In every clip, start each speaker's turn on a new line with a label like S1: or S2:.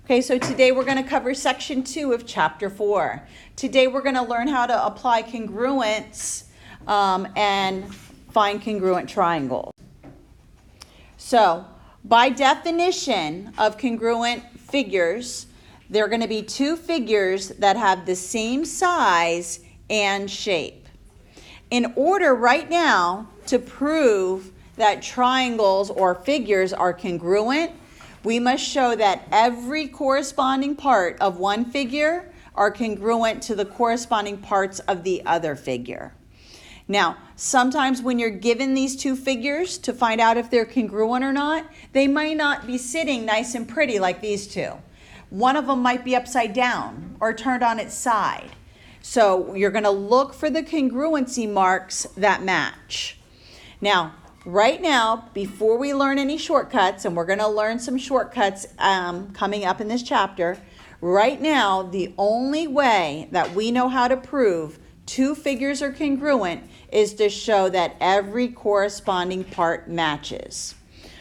S1: Okay, so today we're going to cover section 2 of chapter 4. Today we're going to learn how to apply congruence and find congruent triangles. So, by definition of congruent figures, there are going to be two figures that have the same size and shape. In order right now to prove that triangles or figures are congruent, we must show that every corresponding part of one figure are congruent to the corresponding parts of the other figure. Now, sometimes when you're given these two figures to find out if they're congruent or not, they might not be sitting nice and pretty like these two. One of them might be upside down or turned on its side. So you're going to look for the congruency marks that match. Now, right now, before we learn any shortcuts, and we're going to learn some shortcuts coming up in this chapter, right now, the only way that we know how to prove two figures are congruent is to show that every corresponding part matches.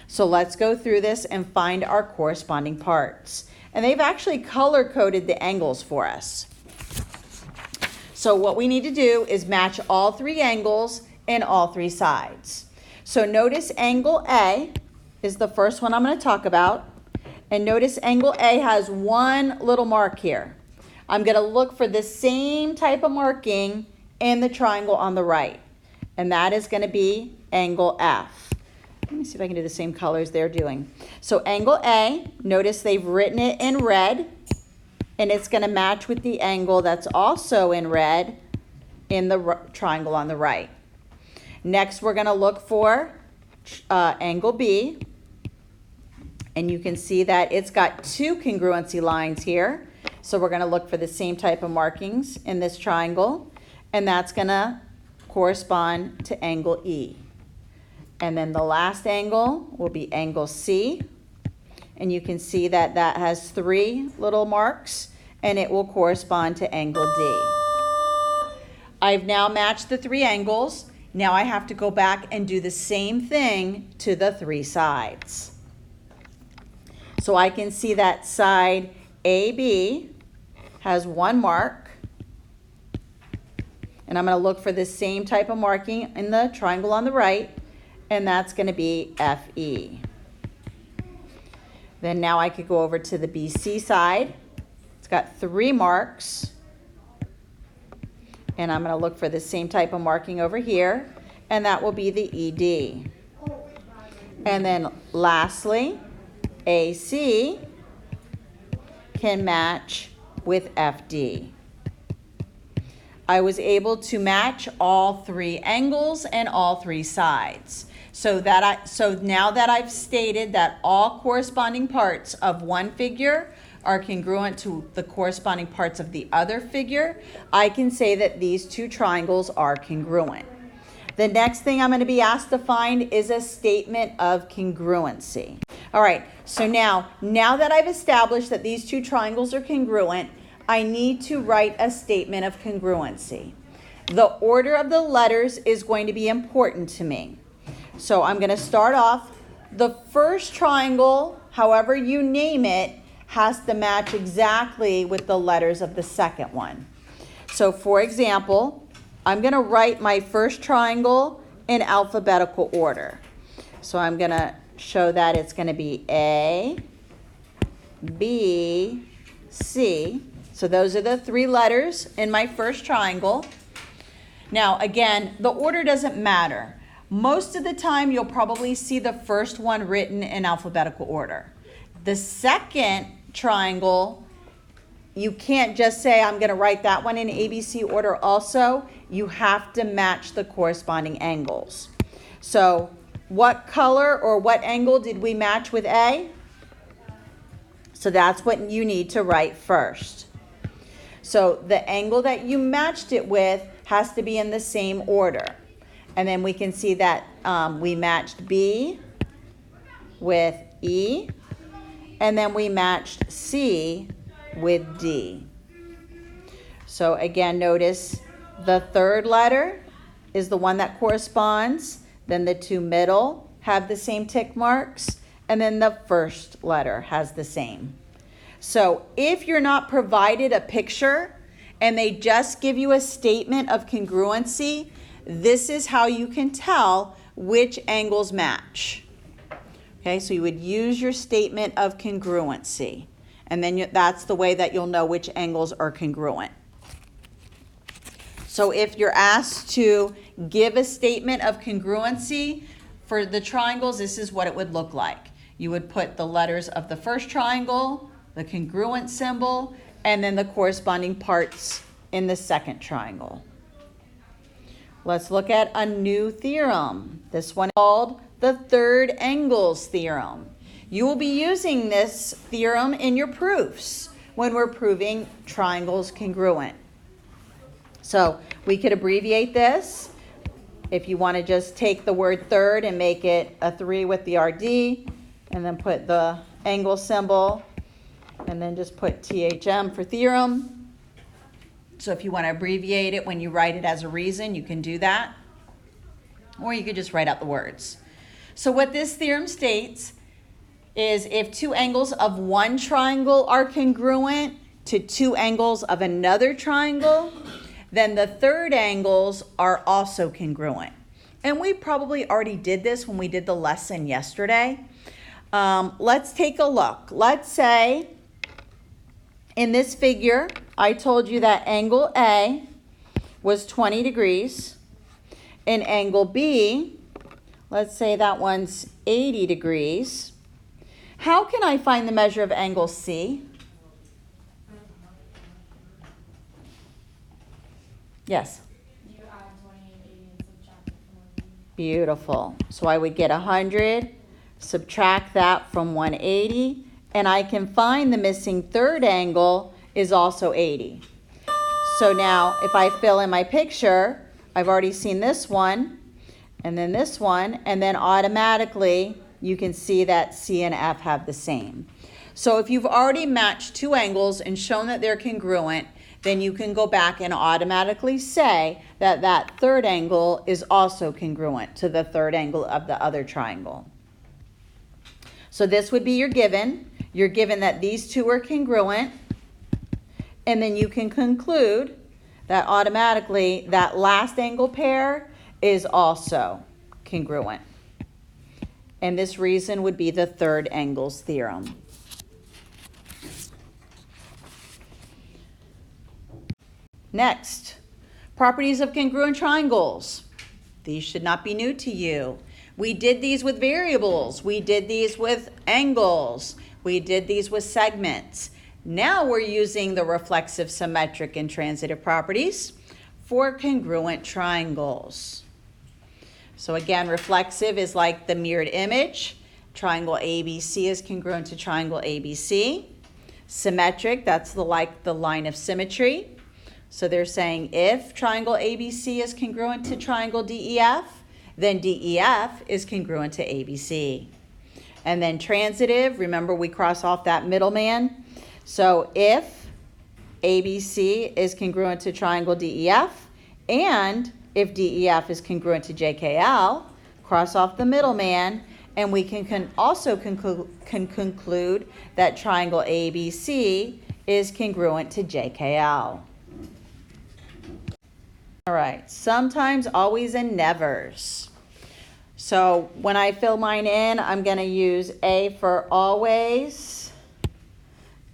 S1: So let's go through this and find our corresponding parts. And they've actually color-coded the angles for us. So what we need to do is match all three angles and all three sides. So notice angle A is the first one I'm going to talk about. And notice angle A has one little mark here. I'm going to look for the same type of marking in the triangle on the right. And that is going to be angle F. Let me see if I can do the same colors they're doing. So angle A, notice they've written it in red. And it's going to match with the angle that's also in red in the triangle on the right. Next, we're going to look for angle B. And you can see that it's got two congruency lines here. So we're going to look for the same type of markings in this triangle. And that's going to correspond to angle E. And then the last angle will be angle C. And you can see that that has three little marks. And it will correspond to angle D. I've now matched the three angles. Now I have to go back and do the same thing to the three sides. So I can see that side AB has one mark. And I'm going to look for the same type of marking in the triangle on the right. And that's going to be FE. Then now I could go over to the BC side. It's got three marks. And I'm going to look for the same type of marking over here, and that will be the ED. And then lastly, AC can match with FD. I was able to match all three angles and all three sides. So now that I've stated that all corresponding parts of one figure are congruent to the corresponding parts of the other figure, I can say that these two triangles are congruent. The next thing I'm going to be asked to find is a statement of congruency. All right, so now that I've established that these two triangles are congruent, I need to write a statement of congruency. The order of the letters is going to be important to me. So I'm going to start off. The first triangle, however you name it, has to match exactly with the letters of the second one. So for example, I'm going to write my first triangle in alphabetical order. So I'm going to show that it's going to be A, B, C. So those are the three letters in my first triangle. Now again, the order doesn't matter. Most of the time you'll probably see the first one written in alphabetical order. The second triangle, you can't just say I'm going to write that one in ABC order also. You have to match the corresponding angles. So what color or what angle did we match with A? So that's what you need to write first. So the angle that you matched it with has to be in the same order. And then we can see that we matched B with E. And then we matched C with D. So again, notice the third letter is the one that corresponds. Then the two middle have the same tick marks. And then the first letter has the same. So if you're not provided a picture and they just give you a statement of congruency, this is how you can tell which angles match. Okay, so you would use your statement of congruency, and then that's the way that you'll know which angles are congruent. So if you're asked to give a statement of congruency for the triangles, this is what it would look like. You would put the letters of the first triangle, the congruent symbol, and then the corresponding parts in the second triangle. Let's look at a new theorem. This one is called the third angles theorem. You will be using this theorem in your proofs when we're proving triangles congruent. So we could abbreviate this. If you want to just take the word third and make it a 3 with the RD, and then put the angle symbol, and then just put THM for theorem. So if you want to abbreviate it when you write it as a reason, you can do that. Or you could just write out the words. So what this theorem states is if two angles of one triangle are congruent to two angles of another triangle, then the third angles are also congruent. And we probably already did this when we did the lesson yesterday. Let's take a look. Let's say in this figure, I told you that angle A was 20 degrees, and angle B, let's say that one's 80 degrees. How can I find the measure of angle C? Yes?
S2: You add 20 and 80 and subtract it from 180.
S1: Beautiful. So I would get 100, subtract that from 180, and I can find the missing third angle is also 80. So now if I fill in my picture, I've already seen this one, and then this one, and then automatically you can see that C and F have the same. So if you've already matched two angles and shown that they're congruent, then you can go back and automatically say that that third angle is also congruent to the third angle of the other triangle. So this would be your given. You're given that these two are congruent, and then you can conclude that automatically that last angle pair is also congruent. And this reason would be the third angles theorem. Next, properties of congruent triangles. These should not be new to you. We did these with variables. We did these with angles. We did these with segments. Now we're using the reflexive, symmetric, and transitive properties for congruent triangles. So again, reflexive is like the mirrored image. Triangle ABC is congruent to triangle ABC. Symmetric, that's like the line of symmetry. So they're saying if triangle ABC is congruent to triangle DEF, then DEF is congruent to ABC. And then transitive, remember we cross off that middleman. So if ABC is congruent to triangle DEF, and if DEF is congruent to JKL, cross off the middleman, and we can also conclude that triangle ABC is congruent to JKL. All right, sometimes, always, and nevers. So when I fill mine in, I'm going to use A for always,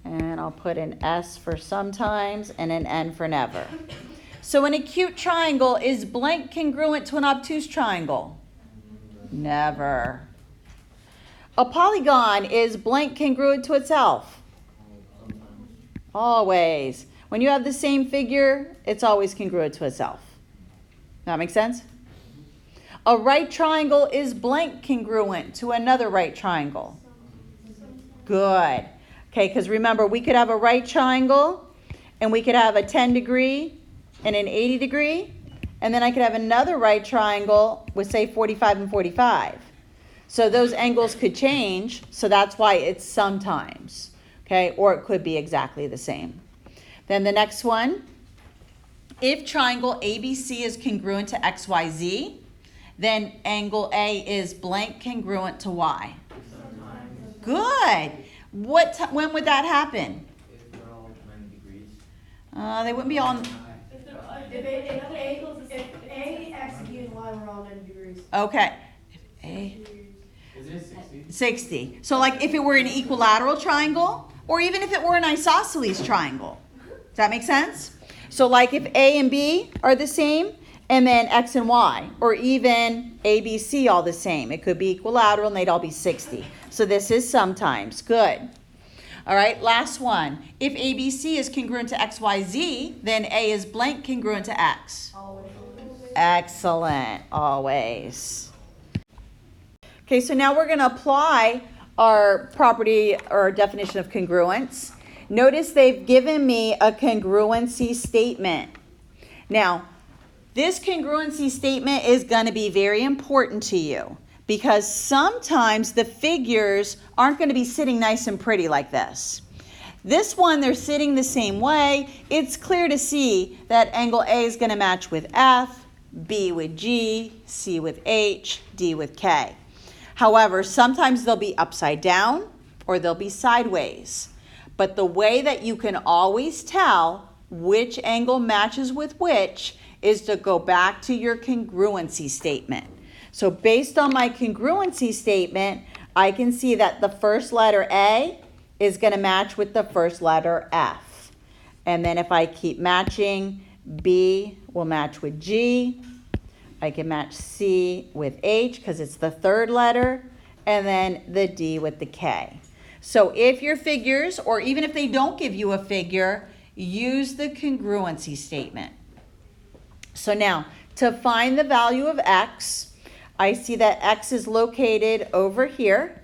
S1: and I'll put an S for sometimes, and an N for never. So an acute triangle is blank congruent to an obtuse triangle? Never. A polygon is blank congruent to itself? Always. When you have the same figure, it's always congruent to itself. That make sense? A right triangle is blank congruent to another right triangle. Good. Okay, because remember, we could have a right triangle, and we could have a 10 degree and an 80 degree, and then I could have another right triangle with, say, 45 and 45. So those angles could change, so that's why it's sometimes, okay? Or it could be exactly the same. Then the next one, if triangle ABC is congruent to XYZ, then angle A is blank congruent to Y. Good. When would that happen?
S3: If they're all 90 degrees.
S1: They wouldn't be on.
S4: If A, X, B, and Y were all 90 degrees.
S1: Okay. If A,
S3: Isn't it 60?
S1: 60. So like if it were an equilateral triangle, or even if it were an isosceles triangle. Does that make sense? So like if A and B are the same, and then X and Y, or even A, B, C all the same. It could be equilateral and they'd all be 60. So this is sometimes. Good. All right, last one. If ABC is congruent to XYZ, then A is blank congruent to X.
S4: Always.
S1: Excellent, always. Okay, so now we're going to apply our property or definition of congruence. Notice they've given me a congruency statement. Now, this congruency statement is going to be very important to you because sometimes the figures aren't going to be sitting nice and pretty like this. This one, they're sitting the same way. It's clear to see that angle A is going to match with F, B with G, C with H, D with K. However, sometimes they'll be upside down or they'll be sideways. But the way that you can always tell which angle matches with which is to go back to your congruency statement. So based on my congruency statement, I can see that the first letter A is going to match with the first letter F. And then if I keep matching, B will match with G. I can match C with H because it's the third letter, and then the D with the K. So if your figures, or even if they don't give you a figure, use the congruency statement. So now, to find the value of X, I see that X is located over here.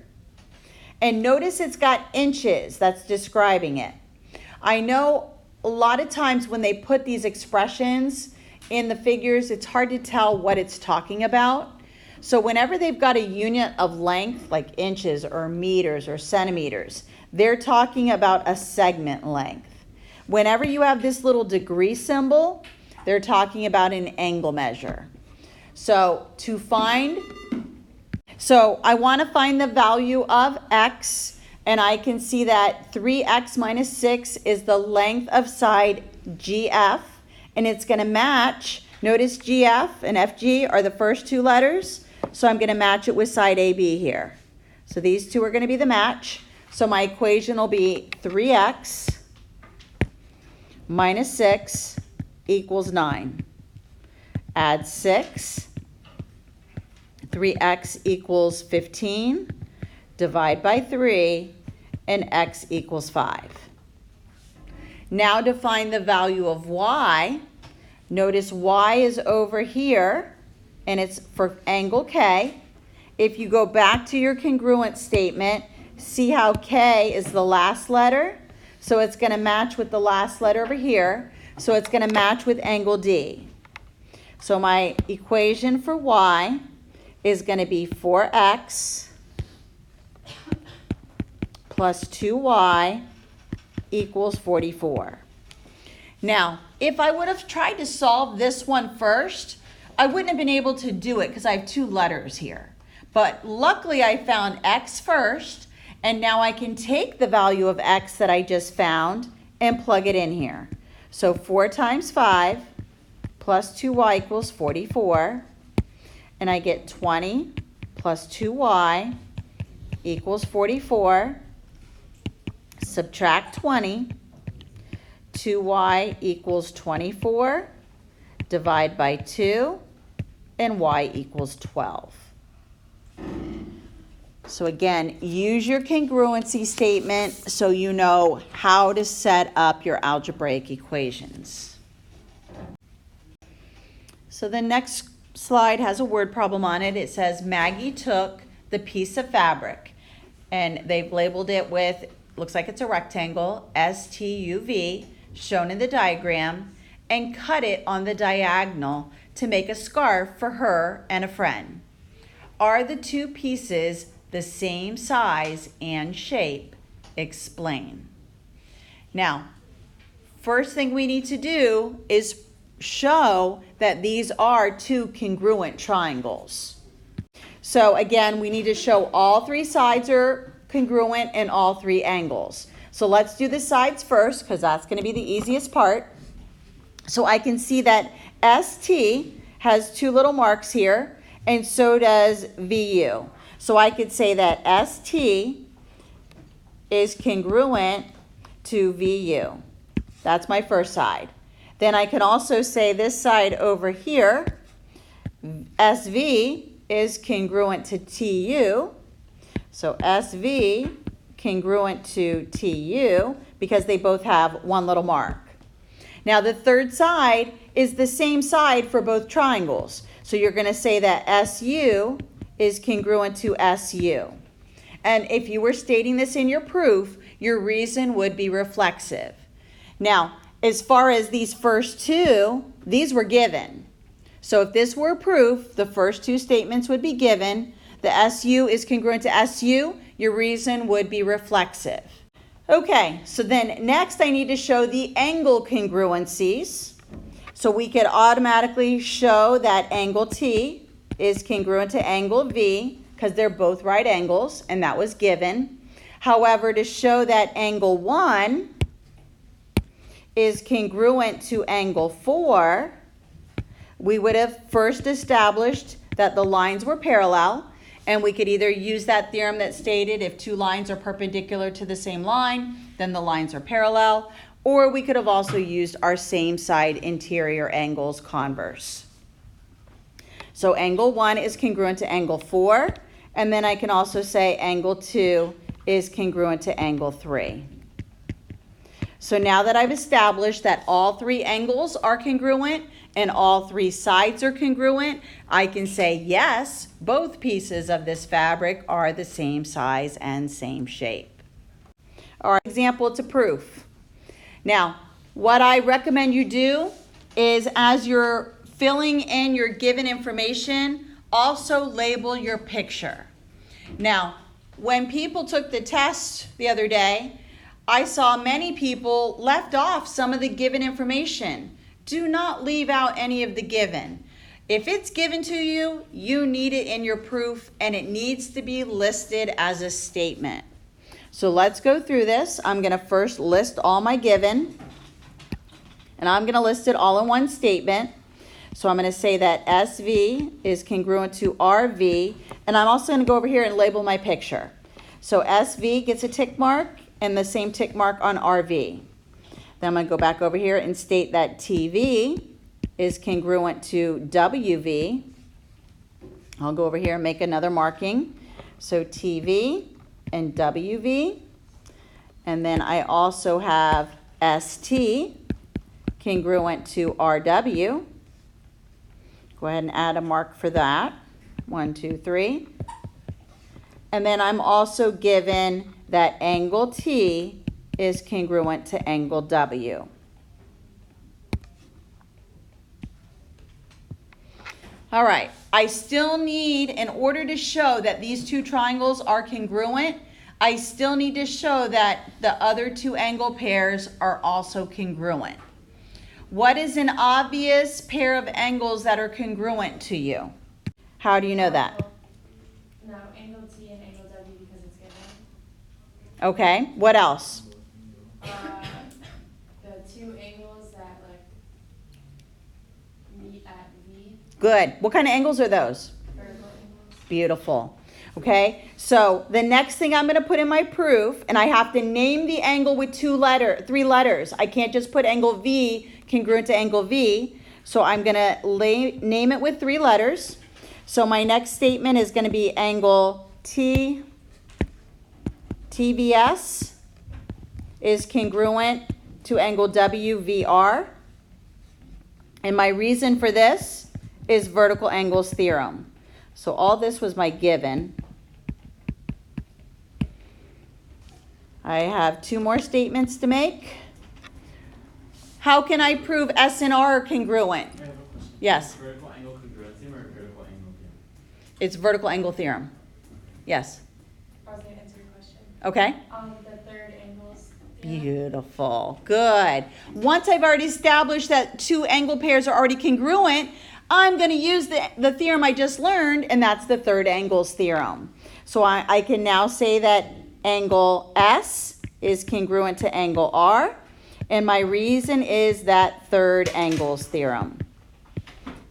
S1: And notice it's got inches that's describing it. I know a lot of times when they put these expressions in the figures, it's hard to tell what it's talking about. So whenever they've got a unit of length, like inches or meters or centimeters, they're talking about a segment length. Whenever you have this little degree symbol, they're talking about an angle measure. So I want to find the value of X, and I can see that 3X minus 6 is the length of side GF, and it's going to match. Notice GF and FG are the first two letters, so I'm going to match it with side AB here. So these two are going to be the match. So my equation will be 3X minus 6 equals 9. Add 6. 3x equals 15. Divide by 3, and x equals 5. Now to find the value of y, notice y is over here, and it's for angle K. If you go back to your congruent statement, see how K is the last letter? So it's going to match with the last letter over here. So it's going to match with angle D. So my equation for y is going to be 4x plus 2y equals 44. Now, if I would have tried to solve this one first, I wouldn't have been able to do it because I have two letters here. But luckily I found x first, and now I can take the value of x that I just found and plug it in here. So 4 times 5 plus 2y equals 44. And I get 20 plus 2y equals 44. Subtract 20. 2y equals 24. Divide by 2. And y equals 12. So again, use your congruency statement so you know how to set up your algebraic equations. So the next slide has a word problem on it. It says Maggie took the piece of fabric, and they've labeled it with, looks like it's a rectangle, STUV, shown in the diagram, and cut it on the diagonal to make a scarf for her and a friend. Are the two pieces the same size and shape? Explain. Now, first thing we need to do is show that these are two congruent triangles. So again, we need to show all three sides are congruent in all three angles. So let's do the sides first because that's going to be the easiest part. So I can see that ST has two little marks here, and so does VU. So I could say that ST is congruent to VU. That's my first side. Then I can also say this side over here, SV is congruent to TU. So SV congruent to TU because they both have one little mark. Now the third side is the same side for both triangles. So you're going to say that SU is congruent to SU. And if you were stating this in your proof, your reason would be reflexive. Now, as far as these first two, these were given. So if this were proof, the first two statements would be given. The SU is congruent to SU. Your reason would be reflexive. Okay, so then next I need to show the angle congruencies. So we could automatically show that angle T is congruent to angle V because they're both right angles, and that was given. However, to show that angle 1 is congruent to angle 4, we would have first established that the lines were parallel, and we could either use that theorem that stated if two lines are perpendicular to the same line, then the lines are parallel, or we could have also used our same side interior angles converse. So angle 1 is congruent to angle 4, and then I can also say angle 2 is congruent to angle 3. So now that I've established that all three angles are congruent and all three sides are congruent, I can say yes, both pieces of this fabric are the same size and same shape. Our example to proof. Now, what I recommend you do is as you're filling in your given information, also label your picture. Now, when people took the test the other day, I saw many people left off some of the given information. Do not leave out any of the given. If it's given to you, you need it in your proof, and it needs to be listed as a statement. So let's go through this. I'm going to first list all my given, and I'm going to list it all in one statement. So I'm going to say that SV is congruent to RV, and I'm also going to go over here and label my picture. So SV gets a tick mark, and the same tick mark on RV. Then I'm going to go back over here and state that TV is congruent to WV. I'll go over here and make another marking. So TV and WV. And then I also have ST congruent to RW. Go ahead and add a mark for that. 1, 2, 3. And then I'm also given that angle T is congruent to angle W. All right, I still need, in order to show that these two triangles are congruent, I still need to show that the other two angle pairs are also congruent. What is an obvious pair of angles that are congruent to you? How do you know that?
S2: No, angle T and angle W because it's given.
S1: Okay, what else?
S2: The two angles that meet at V.
S1: Good. What kind of angles are those?
S2: Vertical angles.
S1: Beautiful. Okay, so the next thing I'm going to put in my proof, and I have to name the angle with 3 letters. I can't just put angle V congruent to angle V. So I'm going to name it with 3 letters. So my next statement is going to be angle TVS is congruent to angle WVR. And my reason for this is vertical angles theorem. So all this was my given. I have 2 more statements to make. How can I prove S and R are congruent?
S3: I have a question.
S1: Yes.
S3: Vertical angle congruency or vertical angle theorem?
S1: It's vertical angle theorem. Yes.
S2: I was going to answer your question.
S1: Okay.
S2: The third angles. theorem.
S1: Beautiful. Good. Once I've already established that 2 angle pairs are already congruent, I'm going to use the theorem I just learned, and that's the third angles theorem. So I can now say that angle S is congruent to angle R. And my reason is that third angle's theorem.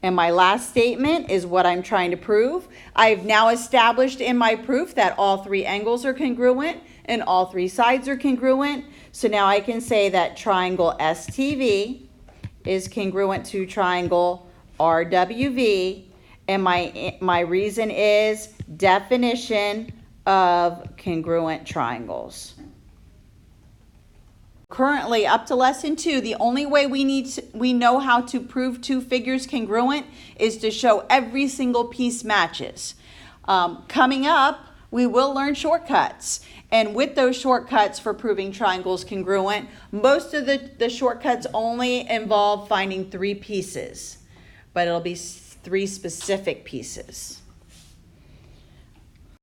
S1: And my last statement is what I'm trying to prove. I've now established in my proof that all three angles are congruent and all three sides are congruent. So now I can say that triangle STV is congruent to triangle RWV. And my reason is definition of congruent triangles. Currently, up to lesson 2, the only way we know how to prove two figures congruent is to show every single piece matches. Coming up, we will learn shortcuts. And with those shortcuts for proving triangles congruent, most of the shortcuts only involve finding 3 pieces, but it'll be 3 specific pieces.